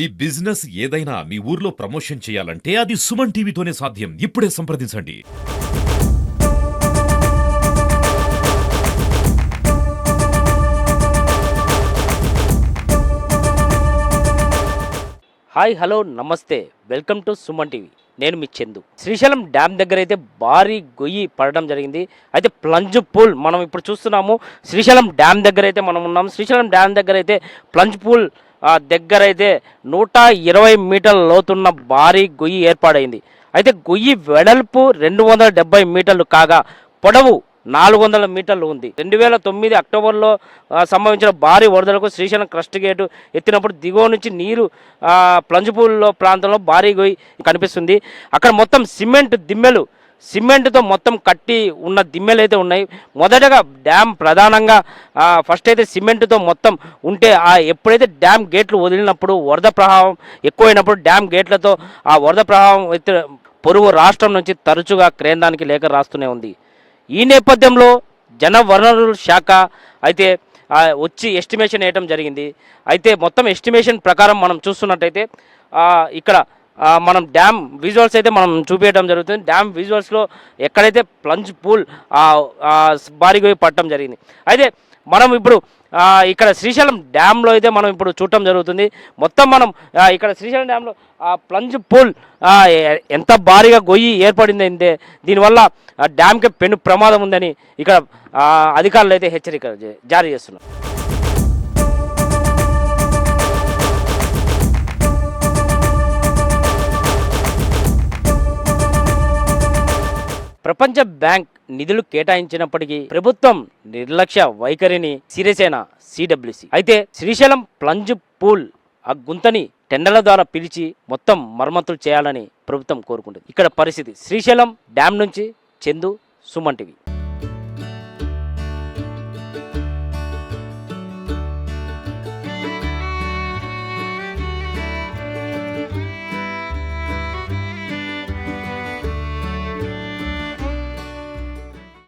ఈ బిజినెస్ ఏదైనా మీ ఊర్లో ప్రమోషన్ చేయాలంటే అది సుమన్ టీవీతోనే సాధ్యం. ఇప్పుడే సంప్రదించండి. హాయ్ హలో నమస్తే, వెల్కమ్ టు సుమన్ టీవీ. నేను మీ చందు. శ్రీశైలం డ్యామ్ దగ్గర అయితే భారీ గొయ్యి పడడం జరిగింది. అయితే ప్లంజ్ పూల్ మనం ఇప్పుడు చూస్తున్నాము. శ్రీశైలం డ్యామ్ దగ్గర అయితే మనం ఉన్నాము. శ్రీశైలం డ్యామ్ దగ్గర అయితే ప్లంజ్ పూల్ దగ్గర అయితే 120 మీటర్ల లోతున్న భారీ గొయ్యి ఏర్పాడైంది. అయితే గొయ్యి వెడల్పు 270 మీటర్లు కాగా పొడవు 400 మీటర్లు ఉంది. 2009 అక్టోబర్లో సంభవించిన భారీ వరదలకు శ్రీశైలం క్రస్ట్ గేటు ఎత్తినప్పుడు దిగువ నుంచి నీరు ప్లంజ్పూల్లో ప్రాంతంలో భారీ గొయ్యి కనిపిస్తుంది. అక్కడ మొత్తం సిమెంట్తో మొత్తం కట్టి ఉన్న దిమ్మెలు అయితే ఉన్నాయి. మొదటగా డ్యామ్ ప్రధానంగా ఫస్ట్ అయితే సిమెంట్తో మొత్తం ఉంటే ఎప్పుడైతే డ్యామ్ గేట్లు వదిలినప్పుడు వరద ప్రవాహం ఎక్కువైనప్పుడు డ్యామ్ గేట్లతో ఆ వరద ప్రవాహం పొరుగు రాష్ట్రం నుంచి తరచుగా కేంద్రానికి లేఖ రాస్తూనే ఉంది. ఈ నేపథ్యంలో జలవనరుల శాఖ అయితే వచ్చి ఎస్టిమేషన్ వేయడం జరిగింది. అయితే మొత్తం ఎస్టిమేషన్ ప్రకారం మనం చూస్తున్నట్టయితే ఇక్కడ మనం డ్యామ్ విజువల్స్ అయితే మనం చూపించడం జరుగుతుంది. డ్యామ్ విజువల్స్లో ఎక్కడైతే ప్లంజ్ పూల్ భారీగా పట్టడం జరిగింది. అయితే మనం ఇప్పుడు ఇక్కడ శ్రీశైలం డ్యామ్లో అయితే మనం ఇప్పుడు చూడటం జరుగుతుంది. మొత్తం మనం ఇక్కడ శ్రీశైలం డ్యామ్లో ప్లంజ్ పూల్ ఎంత భారీగా గొయ్యి ఏర్పడింది అంటే దీనివల్ల డ్యామ్కి పెను ప్రమాదం ఉందని ఇక్కడ అధికారులు అయితే హెచ్చరిక జారీ చేస్తున్నారు. ప్రపంచ బ్యాంక్ నిధులు కేటాయించినప్పటికీ ప్రభుత్వం నిర్లక్ష్య వైఖరిని సిరిసేన సిడబ్ల్యూసి అయితే శ్రీశైలం ప్లంజ్ పూల్ ఆ గుంతని టెండర్ల ద్వారా పిలిచి మొత్తం మరమ్మతులు చేయాలని ప్రభుత్వం కోరుకుంటుంది. ఇక్కడ పరిస్థితి శ్రీశైలం డ్యామ్ నుంచి చందు, సుమన్ టీవీ.